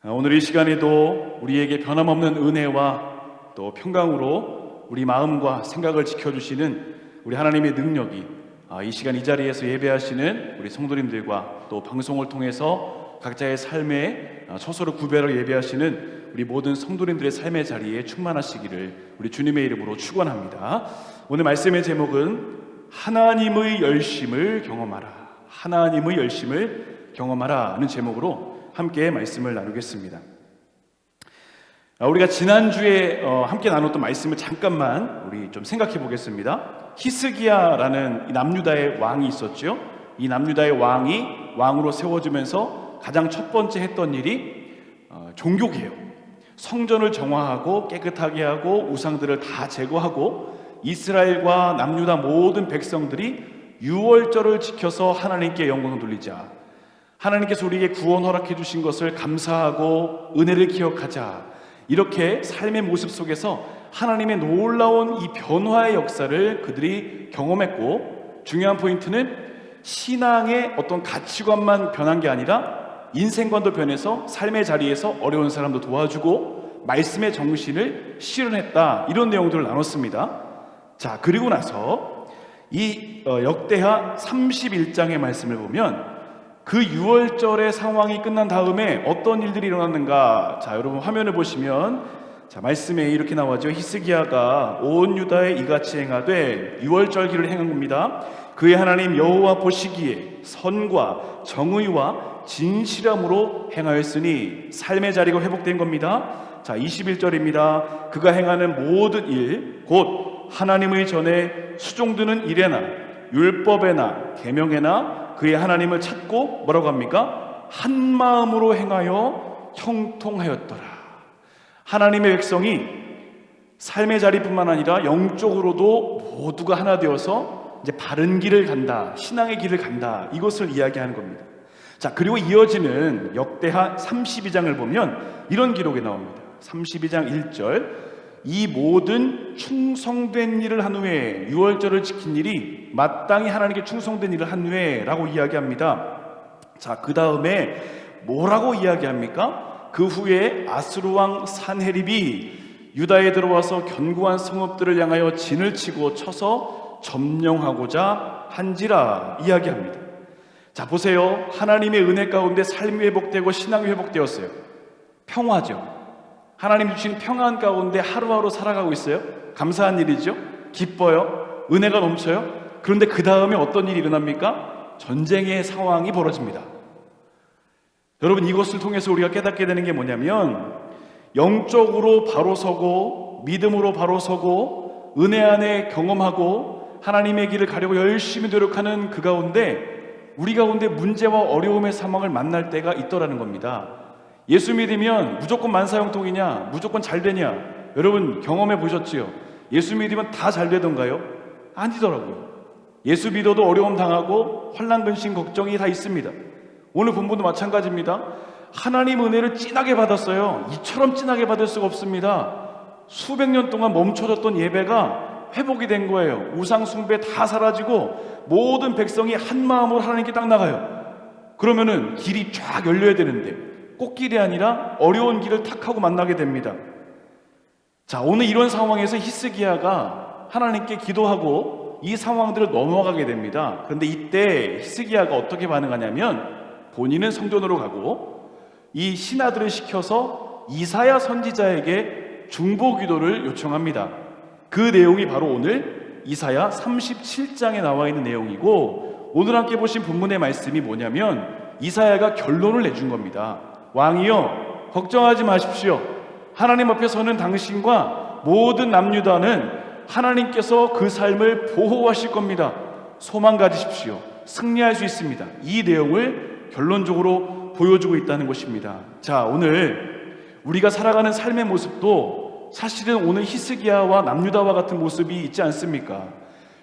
오늘 이 시간에도 우리에게 변함없는 은혜와 또 평강으로 우리 마음과 생각을 지켜주시는 우리 하나님의 능력이 이 시간 이 자리에서 예배하시는 우리 성도님들과 또 방송을 통해서 각자의 삶에 처소를 구별하여 예배하시는 우리 모든 성도님들의 삶의 자리에 충만하시기를 우리 주님의 이름으로 축원합니다. 오늘 말씀의 제목은 하나님의 열심을 경험하라, 하나님의 열심을 경험하라 하는 제목으로 함께 말씀을 나누겠습니다. 우리가 지난주에 함께 나눴던 말씀을 잠깐만 우리 좀 생각해 보겠습니다. 히스기야라는 남유다의 왕이 있었죠. 이 남유다의 왕이 왕으로 세워지면서 가장 첫 번째 했던 일이 종교개혁, 성전을 정화하고 깨끗하게 하고 우상들을 다 제거하고 이스라엘과 남유다 모든 백성들이 유월절을 지켜서 하나님께 영광을 돌리자, 하나님께서 우리에게 구원 허락해 주신 것을 감사하고 은혜를 기억하자, 이렇게 삶의 모습 속에서 하나님의 놀라운 이 변화의 역사를 그들이 경험했고, 중요한 포인트는 신앙의 어떤 가치관만 변한 게 아니라 인생관도 변해서 삶의 자리에서 어려운 사람도 도와주고 말씀의 정신을 실현했다, 이런 내용들을 나눴습니다. 자, 그리고 나서 이 역대하 31장의 말씀을 보면 그 유월절의 상황이 끝난 다음에 어떤 일들이 일어났는가. 자, 여러분 화면을 보시면 말씀에 이렇게 나와죠. 히스기야가 온 유다에 이같이 행하되 유월절기를 행한 겁니다. 그의 하나님 여호와 보시기에 선과 정의와 진실함으로 행하였으니 삶의 자리가 회복된 겁니다. 자, 21절입니다. 그가 행하는 모든 일 곧 하나님의 전에 수종드는 일에나 율법에나 계명에나 그의 하나님을 찾고 뭐라고 합니까? 한 마음으로 행하여 형통하였더라. 하나님의 백성이 삶의 자리뿐만 아니라 영적으로도 모두가 하나 되어서 이제 바른 길을 간다, 신앙의 길을 간다, 이것을 이야기하는 겁니다. 자, 그리고 이어지는 역대하 32장을 보면 이런 기록이 나옵니다. 32장 1절, 이 모든 충성된 일을 한 후에, 유월절을 지킨 일이 마땅히 하나님께 충성된 일을 한 후에 라고 이야기합니다. 자, 그 다음에 뭐라고 이야기합니까? 그 후에 아스루왕 산헤립이 유다에 들어와서 견고한 성읍들을 향하여 진을 치고 쳐서 점령하고자 한지라 이야기합니다. 자, 보세요. 하나님의 은혜 가운데 삶이 회복되고 신앙이 회복되었어요. 평화죠. 하나님 주신 평안 가운데 하루하루 살아가고 있어요. 감사한 일이죠. 기뻐요. 은혜가 넘쳐요. 그런데 그 다음에 어떤 일이 일어납니까? 전쟁의 상황이 벌어집니다. 여러분, 이것을 통해서 우리가 깨닫게 되는 게 뭐냐면, 영적으로 바로 서고 믿음으로 바로 서고 은혜 안에 경험하고 하나님의 길을 가려고 열심히 노력하는 그 가운데 우리 가운데 문제와 어려움의 상황을 만날 때가 있더라는 겁니다. 예수 믿으면 무조건 만사형통이냐, 무조건 잘 되냐, 여러분 경험해 보셨지요? 예수 믿으면 다 잘 되던가요? 아니더라고요. 예수 믿어도 어려움 당하고 환난 근심 걱정이 다 있습니다. 오늘 본문도 마찬가지입니다. 하나님 은혜를 진하게 받았어요. 이처럼 진하게 받을 수가 없습니다. 수백 년 동안 멈춰졌던 예배가 회복이 된 거예요. 우상 숭배 다 사라지고 모든 백성이 한 마음으로 하나님께 딱 나가요. 그러면은 길이 쫙 열려야 되는데 꽃길이 아니라 어려운 길을 탁하고 만나게 됩니다. 자, 오늘 이런 상황에서 히스기야가 하나님께 기도하고 이 상황들을 넘어가게 됩니다. 그런데 이때 히스기야가 어떻게 반응하냐면, 본인은 성전으로 가고 이 신하들을 시켜서 이사야 선지자에게 중보 기도를 요청합니다. 그 내용이 바로 오늘 이사야 37장에 나와 있는 내용이고, 오늘 함께 보신 본문의 말씀이 뭐냐면 이사야가 결론을 내준 겁니다. 왕이여, 걱정하지 마십시오. 하나님 앞에 서는 당신과 모든 남유다는 하나님께서 그 삶을 보호하실 겁니다. 소망 가지십시오. 승리할 수 있습니다. 이 내용을 결론적으로 보여주고 있다는 것입니다. 자, 오늘 우리가 살아가는 삶의 모습도 사실은 오늘 히스기야와 남유다와 같은 모습이 있지 않습니까?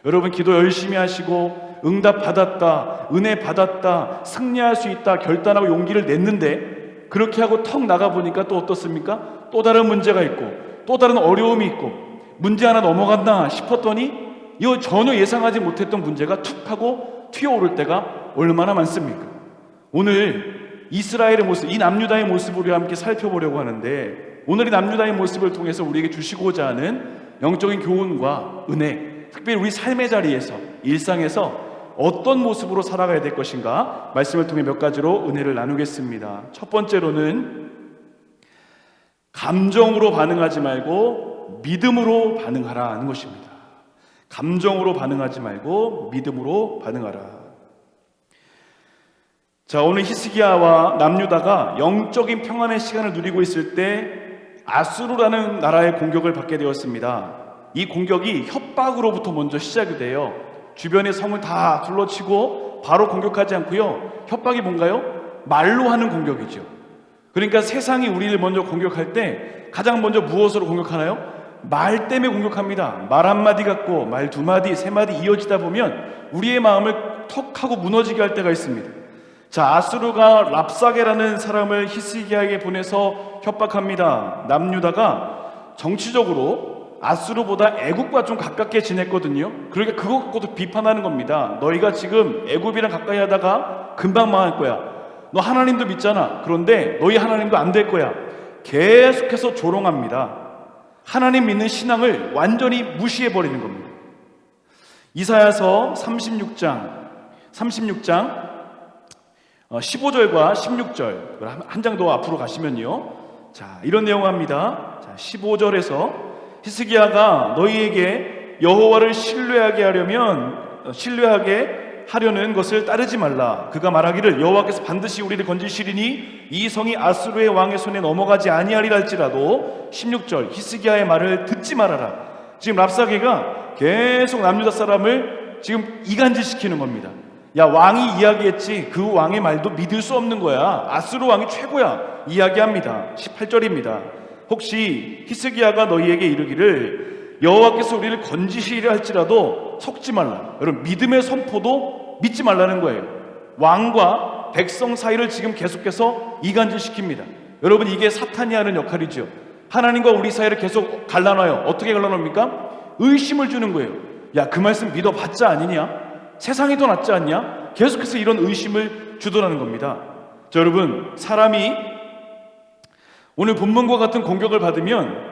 여러분, 기도 열심히 하시고 응답 받았다, 은혜 받았다, 승리할 수 있다 결단하고 용기를 냈는데, 그렇게 하고 턱 나가보니까 또 어떻습니까? 또 다른 문제가 있고 또 다른 어려움이 있고 문제 하나 넘어갔나 싶었더니 이거 전혀 예상하지 못했던 문제가 툭 하고 튀어오를 때가 얼마나 많습니까? 오늘 이스라엘의 모습, 이 남유다의 모습을 우리와 함께 살펴보려고 하는데, 오늘 이 남유다의 모습을 통해서 우리에게 주시고자 하는 영적인 교훈과 은혜, 특별히 우리 삶의 자리에서, 일상에서 어떤 모습으로 살아가야 될 것인가, 말씀을 통해 몇 가지로 은혜를 나누겠습니다. 첫 번째로는 감정으로 반응하지 말고 믿음으로 반응하라 하는 것입니다. 감정으로 반응하지 말고 믿음으로 반응하라. 자, 오늘 히스기야와 남유다가 영적인 평안의 시간을 누리고 있을 때 아수르라는 나라의 공격을 받게 되었습니다. 이 공격이 협박으로부터 먼저 시작이 돼요. 주변의 성을 다 둘러치고 바로 공격하지 않고요, 협박이 뭔가요? 말로 하는 공격이죠. 그러니까 세상이 우리를 먼저 공격할 때 가장 먼저 무엇으로 공격하나요? 말 때문에 공격합니다. 말 한마디 갖고 말 두 마디, 세 마디 이어지다 보면 우리의 마음을 턱 하고 무너지게 할 때가 있습니다. 자, 아수르가 랍사게라는 사람을 히스기야에게 보내서 협박합니다. 남유다가 정치적으로 아수르보다 애굽과 좀 가깝게 지냈거든요. 그러니까 그거 갖고도 비판하는 겁니다. 너희가 지금 애굽이랑 가까이 하다가 금방 망할 거야. 너 하나님도 믿잖아. 그런데 너희 하나님도 안 될 거야. 계속해서 조롱합니다. 하나님 믿는 신앙을 완전히 무시해버리는 겁니다. 이사야서 36장 15절과 16절, 한 장 더 앞으로 가시면요, 자, 이런 내용을 합니다. 자, 15절에서 히스기야가 너희에게 여호와를 신뢰하게 하려는 것을 따르지 말라. 그가 말하기를 여호와께서 반드시 우리를 건지시리니 이 성이 아수르의 왕의 손에 넘어가지 아니하리라 할지라도 16절 히스기야의 말을 듣지 말아라. 지금 랍사게가 계속 남유다 사람을 지금 이간질시키는 겁니다. 야, 왕이 이야기했지 그 왕의 말도 믿을 수 없는 거야. 아수르 왕이 최고야. 이야기합니다. 18절입니다. 혹시 히스기야가 너희에게 이르기를 여호와께서 우리를 건지시리라 할지라도 속지 말라. 여러분, 믿음의 선포도 믿지 말라는 거예요. 왕과 백성 사이를 지금 계속해서 이간질시킵니다. 여러분, 이게 사탄이 하는 역할이죠. 하나님과 우리 사이를 계속 갈라놔요. 어떻게 갈라놓습니까? 의심을 주는 거예요. 야, 그 말씀 믿어봤자 아니냐? 세상이 더 낫지 않냐? 계속해서 이런 의심을 주더라는 겁니다. 자, 여러분, 사람이 오늘 본문과 같은 공격을 받으면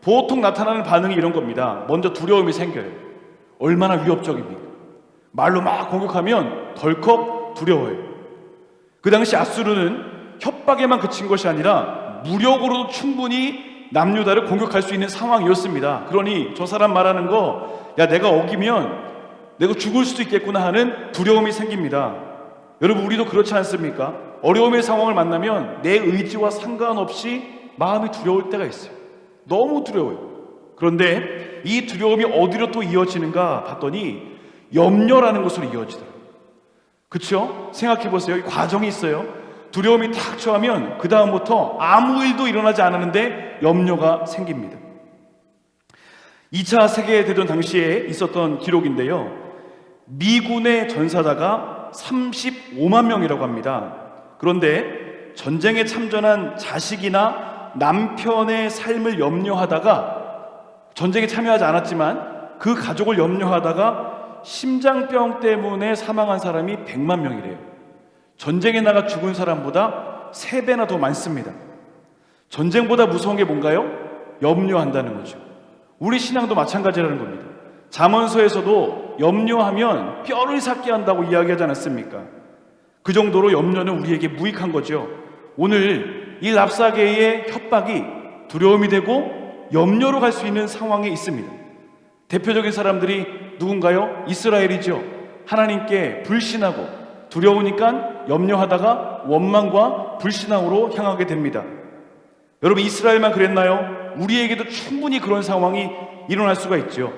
보통 나타나는 반응이 이런 겁니다. 먼저 두려움이 생겨요. 얼마나 위협적입니까? 말로 막 공격하면 덜컥 두려워요. 그 당시 아수르는 협박에만 그친 것이 아니라 무력으로도 충분히 남유다를 공격할 수 있는 상황이었습니다. 그러니 저 사람 말하는 거, 야, 내가 어기면 내가 죽을 수도 있겠구나 하는 두려움이 생깁니다. 여러분, 우리도 그렇지 않습니까? 어려움의 상황을 만나면 내 의지와 상관없이 마음이 두려울 때가 있어요. 너무 두려워요. 그런데 이 두려움이 어디로 또 이어지는가 봤더니 염려라는 것으로 이어지더라고요. 그렇죠? 생각해 보세요. 이 과정이 있어요. 두려움이 탁 처하면 그 다음부터 아무 일도 일어나지 않았는데 염려가 생깁니다. 2차 세계대전 당시에 있었던 기록인데요, 미군의 전사자가 35만 명이라고 합니다. 그런데 전쟁에 참전한 자식이나 남편의 삶을 염려하다가, 전쟁에 참여하지 않았지만 그 가족을 염려하다가 심장병 때문에 사망한 사람이 100만 명이래요. 전쟁에 나가 죽은 사람보다 3배나 더 많습니다. 전쟁보다 무서운 게 뭔가요? 염려한다는 거죠. 우리 신앙도 마찬가지라는 겁니다. 잠언서에서도 염려하면 뼈를 삭게 한다고 이야기하지 않았습니까? 그 정도로 염려는 우리에게 무익한 거죠. 오늘 이 랍사게의 협박이 두려움이 되고 염려로 갈 수 있는 상황에 있습니다. 대표적인 사람들이 누군가요? 이스라엘이죠. 하나님께 불신하고 두려우니까 염려하다가 원망과 불신앙으로 향하게 됩니다. 여러분, 이스라엘만 그랬나요? 우리에게도 충분히 그런 상황이 일어날 수가 있죠.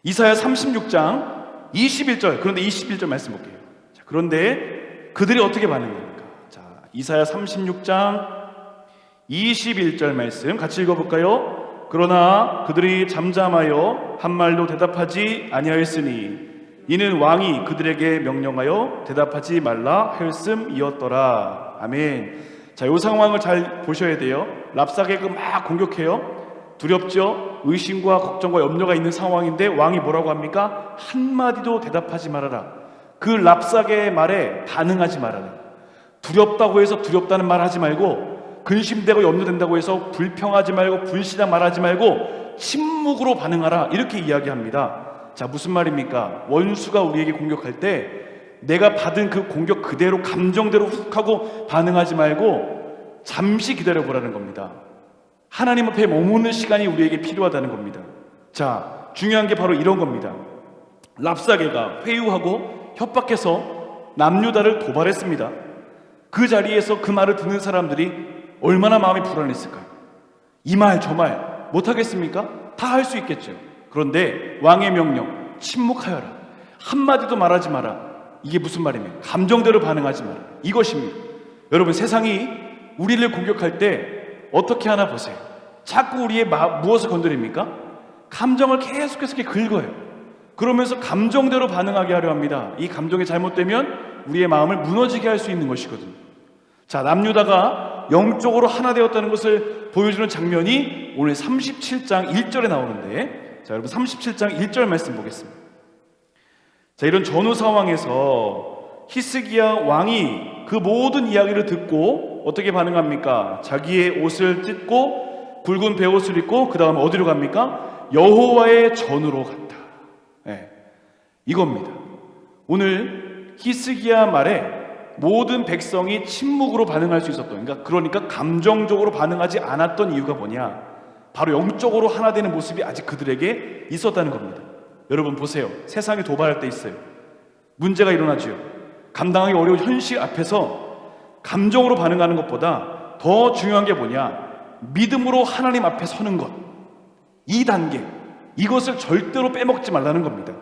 이사야 36장 21절, 그런데 21절 말씀 볼게요. 자, 그런데 그들이 어떻게 반응합니까? 자, 이사야 36장 21절 말씀 같이 읽어볼까요? 그러나 그들이 잠잠하여 한 말도 대답하지 아니하였으니 이는 왕이 그들에게 명령하여 대답하지 말라 하였음이었더라. 아멘. 자, 이 상황을 잘 보셔야 돼요. 랍사게가 막 공격해요. 두렵죠? 의심과 걱정과 염려가 있는 상황인데 왕이 뭐라고 합니까? 한마디도 대답하지 말아라. 그 랍사게의 말에 반응하지 말아라. 두렵다고 해서 두렵다는 말 하지 말고, 근심되고 염려된다고 해서 불평하지 말고 불신앙 말하지 말고 침묵으로 반응하라, 이렇게 이야기합니다. 자, 무슨 말입니까? 원수가 우리에게 공격할 때 내가 받은 그 공격 그대로 감정대로 훅 하고 반응하지 말고 잠시 기다려보라는 겁니다. 하나님 앞에 머무는 시간이 우리에게 필요하다는 겁니다. 자, 중요한 게 바로 이런 겁니다. 랍사게가 회유하고 협박해서 남유다를 도발했습니다. 그 자리에서 그 말을 듣는 사람들이 얼마나 마음이 불안했을까요? 이 말 저 말 못하겠습니까? 다 할 수 있겠죠. 그런데 왕의 명령, 침묵하여라, 한마디도 말하지 마라. 이게 무슨 말입니까? 감정대로 반응하지 마라, 이것입니다. 여러분, 세상이 우리를 공격할 때 어떻게 하나 보세요. 자꾸 우리의 무엇을 건드립니까? 감정을 계속해서 이렇게 긁어요. 그러면서 감정대로 반응하게 하려 합니다. 이 감정이 잘못되면 우리의 마음을 무너지게 할 수 있는 것이거든요. 자, 남유다가 영적으로 하나 되었다는 것을 보여주는 장면이 오늘 37장 1절에 나오는데, 자, 여러분 37장 1절 말씀 보겠습니다. 자, 이런 전후 상황에서 히스기야 왕이 그 모든 이야기를 듣고 어떻게 반응합니까? 자기의 옷을 찢고 굵은 베옷을 입고 그 다음 어디로 갑니까? 여호와의 전으로 갔다. 네, 이겁니다. 오늘 히스기야 말에 모든 백성이 침묵으로 반응할 수 있었던, 그러니까 감정적으로 반응하지 않았던 이유가 뭐냐? 바로 영적으로 하나 되는 모습이 아직 그들에게 있었다는 겁니다. 여러분 보세요. 세상이 도발할 때 있어요. 문제가 일어나죠. 감당하기 어려운 현실 앞에서 감정으로 반응하는 것보다 더 중요한 게 뭐냐? 믿음으로 하나님 앞에 서는 것. 이 단계, 이것을 절대로 빼먹지 말라는 겁니다.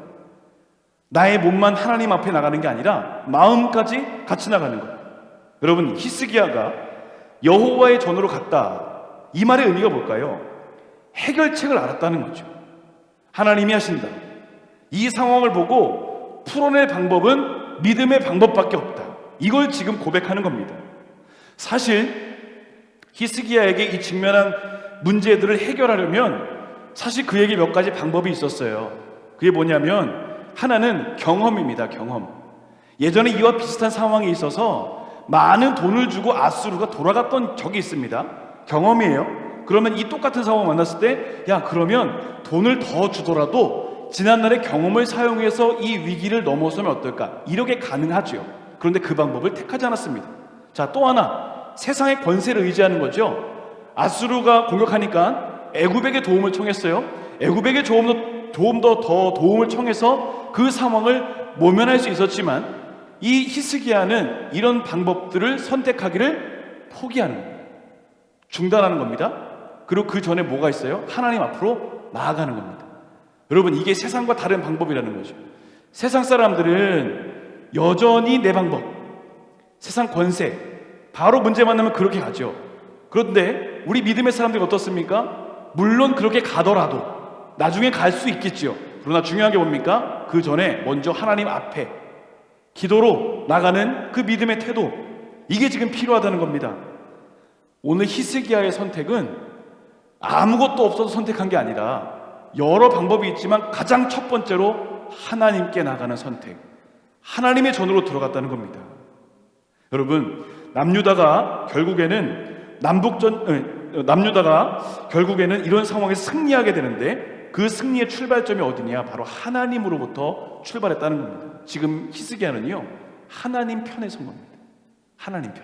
나의 몸만 하나님 앞에 나가는 게 아니라 마음까지 같이 나가는 거예요. 여러분, 히스기야가 여호와의 전으로 갔다, 이 말의 의미가 뭘까요? 해결책을 알았다는 거죠. 하나님이 하신다. 이 상황을 보고 풀어낼 방법은 믿음의 방법밖에 없다. 이걸 지금 고백하는 겁니다. 사실 히스기야에게 이 직면한 문제들을 해결하려면 사실 그에게 몇 가지 방법이 있었어요. 그게 뭐냐면 하나는 경험입니다. 경험. 예전에 이와 비슷한 상황이 있어서 많은 돈을 주고 아수르가 돌아갔던 적이 있습니다. 경험이에요. 그러면 이 똑같은 상황을 만났을 때, 야, 그러면 돈을 더 주더라도 지난날의 경험을 사용해서 이 위기를 넘어서면 어떨까? 이렇게 가능하죠. 그런데 그 방법을 택하지 않았습니다. 자, 또 하나, 세상의 권세를 의지하는 거죠. 아수르가 공격하니까 애굽에게 도움을 청했어요. 애굽에게 조금 더 도움을 청해서 그 상황을 모면할 수 있었지만, 이 히스기야는 이런 방법들을 선택하기를 포기하는 겁니다. 중단하는 겁니다. 그리고 그 전에 뭐가 있어요? 하나님 앞으로 나아가는 겁니다. 여러분, 이게 세상과 다른 방법이라는 거죠. 세상 사람들은 여전히 내 방법, 세상 권세, 바로 문제 만나면 그렇게 가죠. 그런데 우리 믿음의 사람들이 어떻습니까? 물론 그렇게 가더라도 나중에 갈 수 있겠죠. 그러나 중요한 게 뭡니까? 그 전에 먼저 하나님 앞에 기도로 나가는 그 믿음의 태도, 이게 지금 필요하다는 겁니다. 오늘 히스기야의 선택은 아무것도 없어서 선택한 게 아니라 여러 방법이 있지만 가장 첫 번째로 하나님께 나가는 선택, 하나님의 전으로 들어갔다는 겁니다. 여러분, 남유다가 결국에는 이런 상황에서 승리하게 되는데, 그 승리의 출발점이 어디냐? 바로 하나님으로부터 출발했다는 겁니다. 지금 히스기야는요, 하나님 편에 선 겁니다. 하나님 편.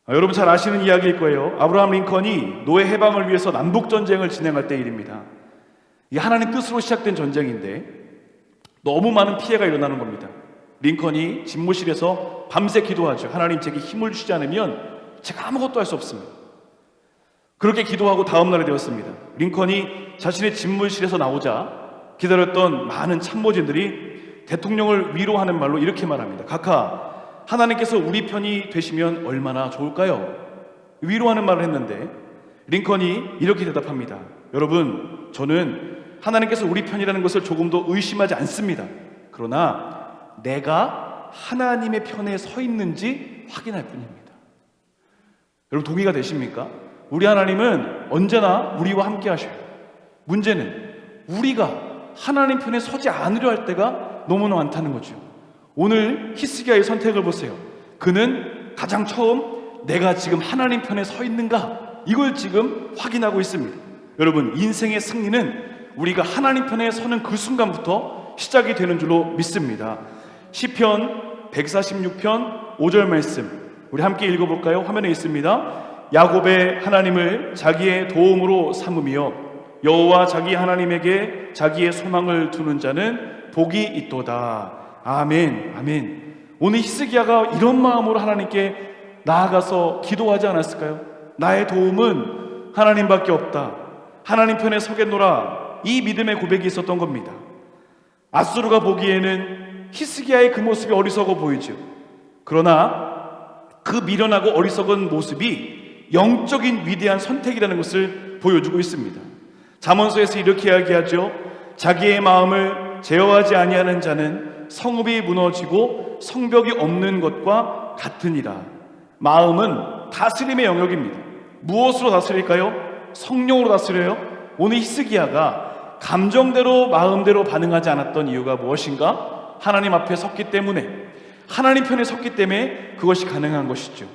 여러분 잘 아시는 이야기일 거예요. 아브라함 링컨이 노예 해방을 위해서 남북전쟁을 진행할 때 일입니다. 이게 하나님 뜻으로 시작된 전쟁인데 너무 많은 피해가 일어나는 겁니다. 링컨이 집무실에서 밤새 기도하죠. 하나님, 제게 힘을 주지 않으면 제가 아무것도 할 수 없습니다. 그렇게 기도하고 다음 날이 되었습니다. 링컨이 자신의 집무실에서 나오자 기다렸던 많은 참모진들이 대통령을 위로하는 말로 이렇게 말합니다. 각하, 하나님께서 우리 편이 되시면 얼마나 좋을까요? 위로하는 말을 했는데 링컨이 이렇게 대답합니다. 여러분, 저는 하나님께서 우리 편이라는 것을 조금도 의심하지 않습니다. 그러나 내가 하나님의 편에 서 있는지 확인할 뿐입니다. 여러분, 동의가 되십니까? 우리 하나님은 언제나 우리와 함께 하셔요. 문제는 우리가 하나님 편에 서지 않으려 할 때가 너무나 많다는 거죠. 오늘 히스기야의 선택을 보세요. 그는 가장 처음 내가 지금 하나님 편에 서 있는가, 이걸 지금 확인하고 있습니다. 여러분, 인생의 승리는 우리가 하나님 편에 서는 그 순간부터 시작이 되는 줄로 믿습니다. 시편 146편 5절 말씀 우리 함께 읽어볼까요? 화면에 있습니다. 야곱의 하나님을 자기의 도움으로 삼으며 여호와 자기 하나님에게 자기의 소망을 두는 자는 복이 있도다. 아멘, 아멘. 오늘 히스기야가 이런 마음으로 하나님께 나아가서 기도하지 않았을까요? 나의 도움은 하나님밖에 없다. 하나님 편에 서겠노라. 이 믿음의 고백이 있었던 겁니다. 아수르가 보기에는 히스기야의 그 모습이 어리석어 보이죠. 그러나 그 미련하고 어리석은 모습이 영적인 위대한 선택이라는 것을 보여주고 있습니다. 잠언서에서 이렇게 이야기하죠. 자기의 마음을 제어하지 아니하는 자는 성읍이 무너지고 성벽이 없는 것과 같으니라. 마음은 다스림의 영역입니다. 무엇으로 다스릴까요? 성령으로 다스려요. 오늘 히스기야가 감정대로 마음대로 반응하지 않았던 이유가 무엇인가? 하나님 앞에 섰기 때문에, 하나님 편에 섰기 때문에 그것이 가능한 것이죠.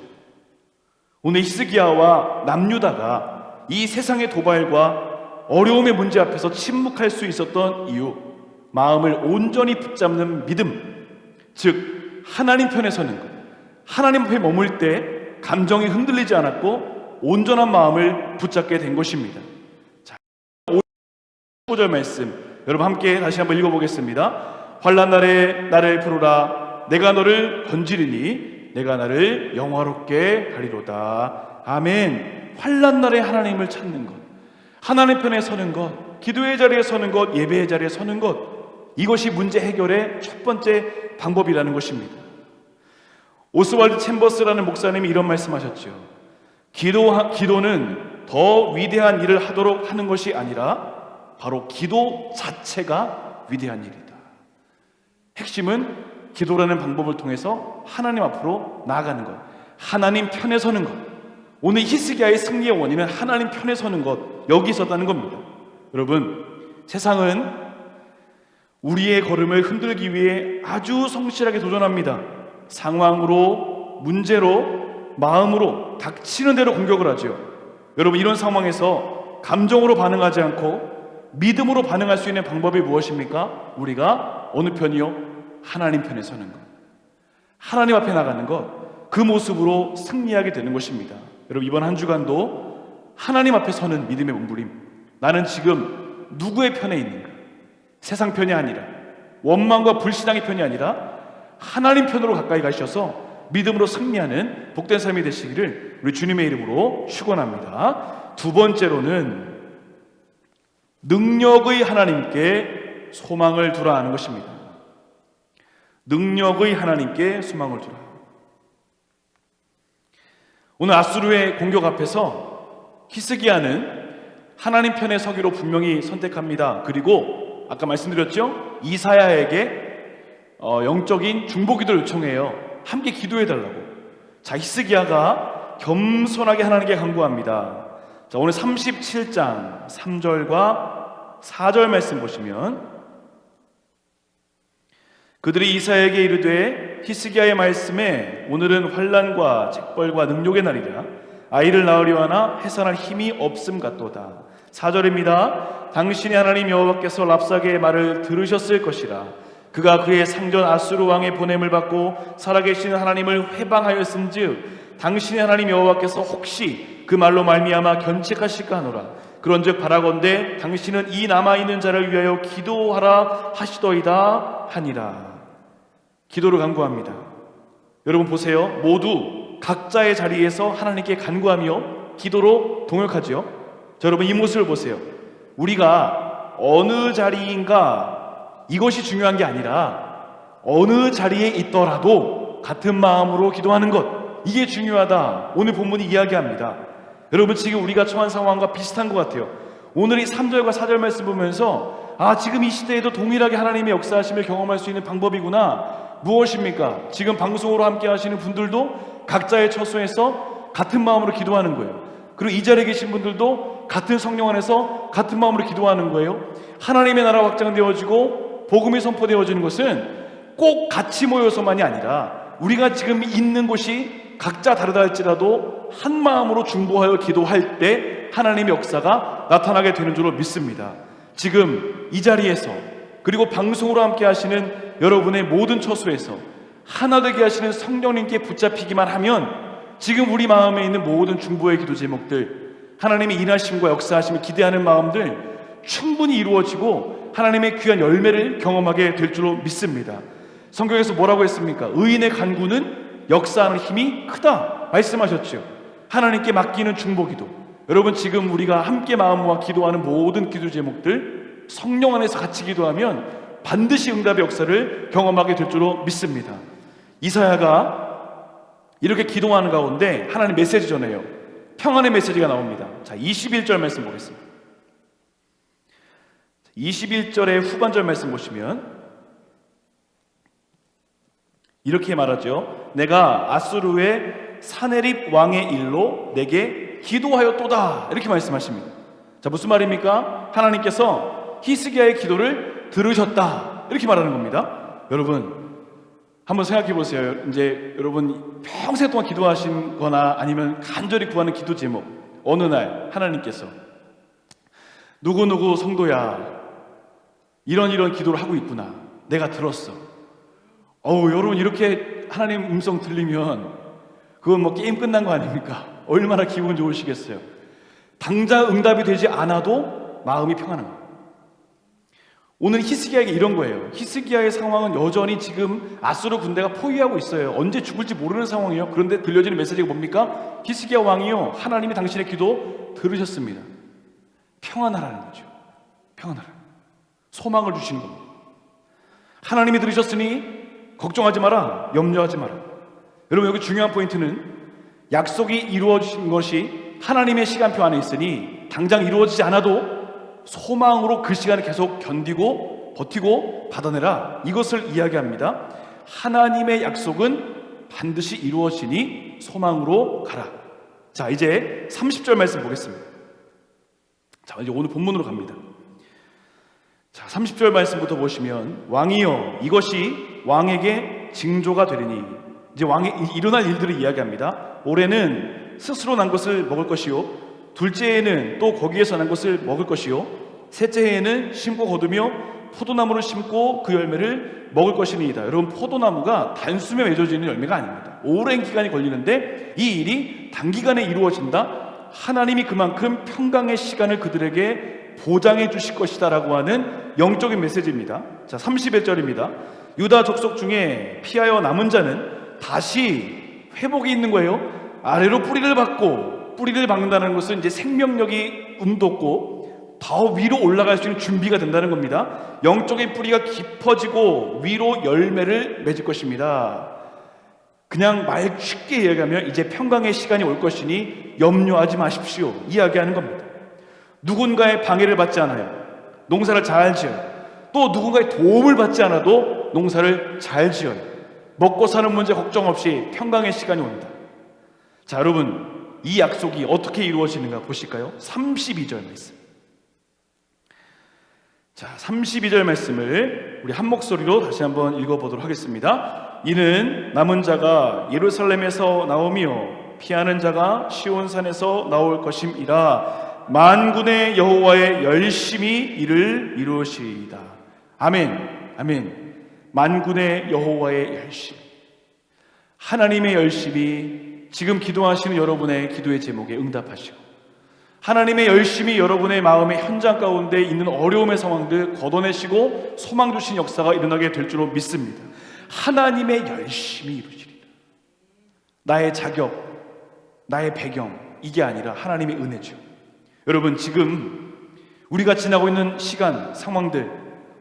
오늘 히스기야와 남유다가 이 세상의 도발과 어려움의 문제 앞에서 침묵할 수 있었던 이유, 마음을 온전히 붙잡는 믿음, 즉 하나님 편에 서는 것. 하나님 앞에 머물 때 감정이 흔들리지 않았고 온전한 마음을 붙잡게 된 것입니다. 자, 5절 말씀 여러분 함께 다시 한번 읽어보겠습니다. 환난 날에 나를 부르라. 내가 너를 건지리니 내가 나를 영화롭게 하리로다. 아멘. 환난 날에 하나님을 찾는 것, 하나님 편에 서는 것, 기도의 자리에 서는 것, 예배의 자리에 서는 것, 이것이 문제 해결의 첫 번째 방법이라는 것입니다. 오스왈드 챔버스라는 목사님이 이런 말씀하셨죠. 기도는 더 위대한 일을 하도록 하는 것이 아니라 바로 기도 자체가 위대한 일이다. 핵심은 기도라는 방법을 통해서 하나님 앞으로 나아가는 것, 하나님 편에 서는 것. 오늘 히스기야의 승리의 원인은 하나님 편에 서는 것, 여기 있었다는 겁니다. 여러분, 세상은 우리의 걸음을 흔들기 위해 아주 성실하게 도전합니다. 상황으로, 문제로, 마음으로 닥치는 대로 공격을 하죠. 여러분, 이런 상황에서 감정으로 반응하지 않고 믿음으로 반응할 수 있는 방법이 무엇입니까? 우리가 어느 편이요? 하나님 편에 서는 것, 하나님 앞에 나가는 것, 그 모습으로 승리하게 되는 것입니다. 여러분, 이번 한 주간도 하나님 앞에 서는 믿음의 몸부림, 나는 지금 누구의 편에 있는가? 세상 편이 아니라, 원망과 불신앙의 편이 아니라 하나님 편으로 가까이 가셔서 믿음으로 승리하는 복된 삶이 되시기를 우리 주님의 이름으로 축원합니다. 두 번째로는 능력의 하나님께 소망을 두라 하는 것입니다. 능력의 하나님께 소망을 두라. 오늘 아수르의 공격 앞에서 히스기야는 하나님 편에 서기로 분명히 선택합니다. 그리고 아까 말씀드렸죠? 이사야에게 영적인 중보기도를 요청해요. 함께 기도해달라고. 자, 히스기야가 겸손하게 하나님께 간구합니다. 자, 오늘 37장 3절과 4절 말씀 보시면, 그들이 이사야에게 이르되 히스기야의 말씀에 오늘은 환난과 책벌과 능욕의 날이라 아이를 낳으려 하나 해산할 힘이 없음 같도다. 4절입니다. 당신이 하나님 여호와께서 랍사게의 말을 들으셨을 것이라. 그가 그의 상전 아수르 왕의 보냄을 받고 살아계신 하나님을 회방하였은즉 당신의 하나님 여호와께서 혹시 그 말로 말미암아 견책하실까 하노라. 그런즉 바라건대 당신은 이 남아있는 자를 위하여 기도하라 하시더이다 하니라. 기도를 간구합니다. 여러분 보세요. 모두 각자의 자리에서 하나님께 간구하며 기도로 동역하죠. 자, 여러분 이 모습을 보세요. 우리가 어느 자리인가, 이것이 중요한 게 아니라 어느 자리에 있더라도 같은 마음으로 기도하는 것, 이게 중요하다. 오늘 본문이 이야기합니다. 여러분, 지금 우리가 처한 상황과 비슷한 것 같아요. 오늘 이 3절과 4절 말씀 보면서 지금 이 시대에도 동일하게 하나님의 역사하심을 경험할 수 있는 방법이구나. 무엇입니까? 지금 방송으로 함께 하시는 분들도 각자의 처소에서 같은 마음으로 기도하는 거예요. 그리고 이 자리에 계신 분들도 같은 성령 안에서 같은 마음으로 기도하는 거예요. 하나님의 나라 확장되어지고 복음이 선포되어지는 것은 꼭 같이 모여서만이 아니라 우리가 지금 있는 곳이 각자 다르다 할지라도 한 마음으로 중보하여 기도할 때 하나님의 역사가 나타나게 되는 줄로 믿습니다. 지금 이 자리에서 그리고 방송으로 함께 하시는 여러분의 모든 처소에서 하나 되게 하시는 성령님께 붙잡히기만 하면 지금 우리 마음에 있는 모든 중보의 기도 제목들, 하나님의 일하심과 역사하심을 기대하는 마음들 충분히 이루어지고 하나님의 귀한 열매를 경험하게 될 줄로 믿습니다. 성경에서 뭐라고 했습니까? 의인의 간구는 역사하는 힘이 크다 말씀하셨죠. 하나님께 맡기는 중보기도, 여러분 지금 우리가 함께 마음 모아 기도하는 모든 기도 제목들 성령 안에서 같이 기도하면 반드시 응답의 역사를 경험하게 될 줄로 믿습니다. 이사야가 이렇게 기도하는 가운데 하나님 메시지 전해요. 평안의 메시지가 나옵니다. 자, 21절 말씀 보겠습니다. 21절의 후반절 말씀 보시면 이렇게 말하죠. 내가 아수르의 사네립 왕의 일로 내게 기도하였도다, 이렇게 말씀하십니다. 자, 무슨 말입니까? 하나님께서 히스기야의 기도를 들으셨다, 이렇게 말하는 겁니다. 여러분 한번 생각해 보세요. 이제 여러분 평생 동안 기도하신 거나 아니면 간절히 구하는 기도 제목, 어느 날 하나님께서 누구누구 성도야 이런 기도를 하고 있구나, 내가 들었어. 여러분 이렇게 하나님 음성 들리면 그건 뭐 게임 끝난 거 아닙니까? 얼마나 기분 좋으시겠어요. 당장 응답이 되지 않아도 마음이 평안한 거예요. 오늘 히스기야에게 이런 거예요. 히스기야의 상황은 여전히 지금 아수르 군대가 포위하고 있어요. 언제 죽을지 모르는 상황이에요. 그런데 들려지는 메시지가 뭡니까? 히스기야 왕이요, 하나님이 당신의 기도 들으셨습니다. 평안하라는 거죠. 평안하라. 소망을 주시는 겁니다. 하나님이 들으셨으니 걱정하지 마라, 염려하지 마라. 여러분 여기 중요한 포인트는 약속이 이루어진 것이 하나님의 시간표 안에 있으니 당장 이루어지지 않아도 소망으로 그 시간을 계속 견디고 버티고 받아내라, 이것을 이야기합니다. 하나님의 약속은 반드시 이루어지니 소망으로 가라. 자, 이제 30절 말씀 보겠습니다. 자, 이제 오늘 본문으로 갑니다. 자, 30절 말씀부터 보시면 왕이여 이것이 왕에게 징조가 되리니, 이제 왕이 일어날 일들을 이야기합니다. 올해는 스스로 난 것을 먹을 것이요, 둘째 해에는 또 거기에서 난 것을 먹을 것이요, 셋째 해에는 심고 거두며 포도나무를 심고 그 열매를 먹을 것이니이다. 여러분 포도나무가 단숨에 맺어지는 열매가 아닙니다. 오랜 기간이 걸리는데 이 일이 단기간에 이루어진다. 하나님이 그만큼 평강의 시간을 그들에게 보장해 주실 것이다 라고 하는 영적인 메시지입니다. 자, 31절입니다. 유다 족속 중에 피하여 남은 자는 다시 회복이 있는 거예요. 아래로 뿌리를 받고, 뿌리를 박는다는 것은 이제 생명력이 돋고 더 위로 올라갈 수 있는 준비가 된다는 겁니다. 영적인 뿌리가 깊어지고 위로 열매를 맺을 것입니다. 그냥 말 쉽게 이야기하면 이제 평강의 시간이 올 것이니 염려하지 마십시오, 이야기하는 겁니다. 누군가의 방해를 받지 않아요. 농사를 잘 지어요. 또 누군가의 도움을 받지 않아도 농사를 잘 지어요. 먹고 사는 문제 걱정 없이 평강의 시간이 온다. 자, 여러분 이 약속이 어떻게 이루어지는가 보실까요? 32절 말씀. 자, 32절 말씀을 우리 한 목소리로 다시 한번 읽어보도록 하겠습니다. 이는 남은 자가 예루살렘에서 나오며 피하는 자가 시온산에서 나올 것임이라. 만군의 여호와의 열심히 이를 이루시리이다. 아멘, 아멘. 만군의 여호와의 열심, 하나님의 열심이 지금 기도하시는 여러분의 기도의 제목에 응답하시고, 하나님의 열심히 여러분의 마음의 현장 가운데 있는 어려움의 상황들 걷어내시고 소망 주신 역사가 일어나게 될 줄로 믿습니다. 하나님의 열심히 이루시리라. 나의 자격, 나의 배경, 이게 아니라 하나님의 은혜죠. 여러분 지금 우리가 지나고 있는 시간, 상황들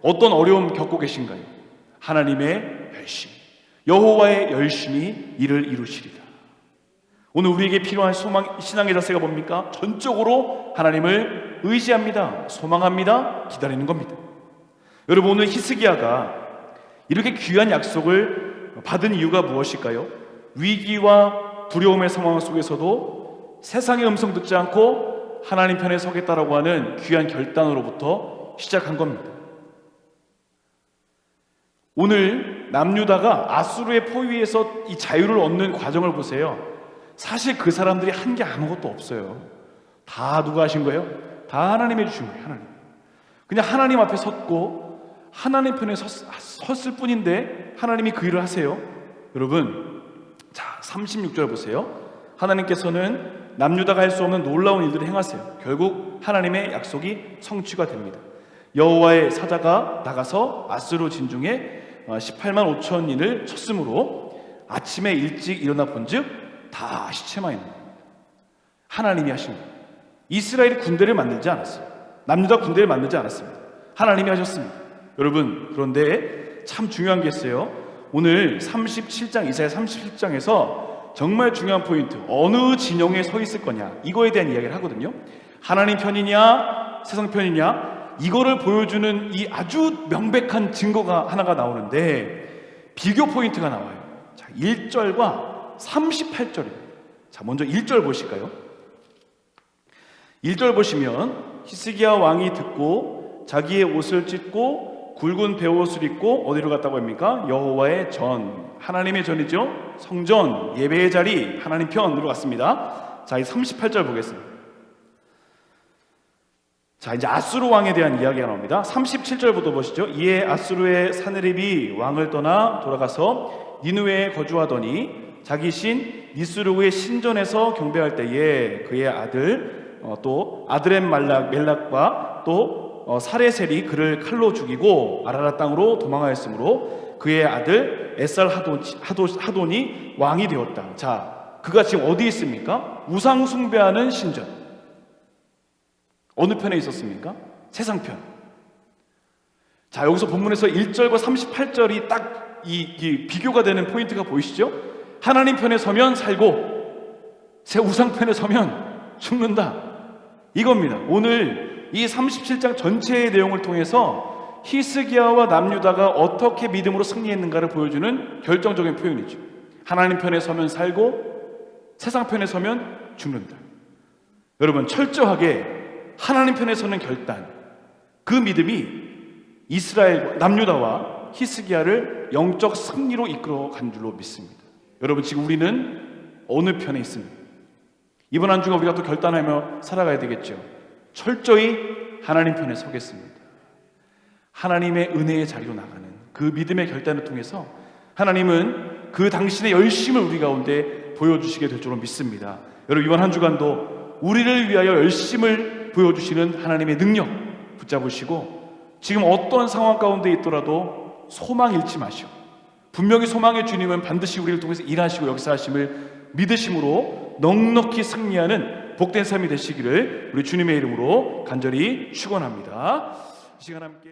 어떤 어려움 겪고 계신가요? 하나님의 열심, 여호와의 열심히 이를 이루시리라. 오늘 우리에게 필요한 소망, 신앙의 자세가 뭡니까? 전적으로 하나님을 의지합니다, 소망합니다, 기다리는 겁니다. 여러분 오늘 히스기야가 이렇게 귀한 약속을 받은 이유가 무엇일까요? 위기와 두려움의 상황 속에서도 세상의 음성 듣지 않고 하나님 편에 서겠다라고 하는 귀한 결단으로부터 시작한 겁니다. 오늘 남유다가 아수르의 포위에서 이 자유를 얻는 과정을 보세요. 사실 그 사람들이 한 게 아무것도 없어요. 다 누가 하신 거예요? 다 하나님이 해주신 거예요. 하나님. 그냥 하나님 앞에 섰고 하나님 편에 섰을 뿐인데 하나님이 그 일을 하세요. 여러분, 자 36절 보세요. 하나님께서는 남유다가 할 수 없는 놀라운 일들을 행하세요. 결국 하나님의 약속이 성취가 됩니다. 여호와의 사자가 나가서 아수르 진중에 18만 5천인을 쳤으므로 아침에 일찍 일어나 본즉 다 시체만 있는 겁니다. 하나님이 하신 거예요. 이스라엘이 군대를 만들지 않았어요. 남유다 군대를 만들지 않았습니다. 하나님이 하셨습니다. 여러분, 그런데 참 중요한 게 있어요. 오늘 37장, 이사야 37장에서 정말 중요한 포인트, 어느 진영에 서 있을 거냐, 이거에 대한 이야기를 하거든요. 하나님 편이냐 세상 편이냐, 이거를 보여주는 이 아주 명백한 증거가 하나가 나오는데 비교 포인트가 나와요. 자, 1절과 38절입니다. 자, 먼저 1절 보실까요? 1절 보시면 히스기야 왕이 듣고 자기의 옷을 찢고 굵은 베옷을 입고 어디로 갔다고 합니까? 여호와의 전, 하나님의 전이죠. 성전, 예배의 자리, 하나님 편으로 갔습니다. 자, 이 38절 보겠습니다. 자, 이제 아수르 왕에 대한 이야기가 나옵니다. 37절부터 보시죠. 이에 아수르의 사느립이 왕을 떠나 돌아가서 니느웨에 거주하더니 자기 신 니스루의 신전에서 경배할 때에 그의 아들 또 아드렛 멜락과 또 사레셀이 그를 칼로 죽이고 아라라 땅으로 도망하였으므로 그의 아들 에살 하돈이 왕이 되었다. 자, 그가 지금 어디 있습니까? 우상 숭배하는 신전. 어느 편에 있었습니까? 세상 편. 자, 여기서 본문에서 1절과 38절이 딱 이 비교가 되는 포인트가 보이시죠? 하나님 편에 서면 살고 새 우상 편에 서면 죽는다, 이겁니다. 오늘 이 37장 전체의 내용을 통해서 히스기야와 남유다가 어떻게 믿음으로 승리했는가를 보여주는 결정적인 표현이죠. 하나님 편에 서면 살고 세상 편에 서면 죽는다. 여러분, 철저하게 하나님 편에 서는 결단, 그 믿음이 이스라엘 남유다와 히스기야를 영적 승리로 이끌어 간 줄로 믿습니다. 여러분, 지금 우리는 어느 편에 있습니까? 이번 한 주가 우리가 또 결단하며 살아가야 되겠죠. 철저히 하나님 편에 서겠습니다. 하나님의 은혜의 자리로 나가는 그 믿음의 결단을 통해서 하나님은 그 당신의 열심을 우리 가운데 보여주시게 될 줄로 믿습니다. 여러분, 이번 한 주간도 우리를 위하여 열심을 보여주시는 하나님의 능력 붙잡으시고 지금 어떤 상황 가운데 있더라도 소망 잃지 마시고, 분명히 소망의 주님은 반드시 우리를 통해서 일하시고 역사하심을 믿으심으로 넉넉히 승리하는 복된 삶이 되시기를 우리 주님의 이름으로 간절히 축원합니다. 이 시간 함께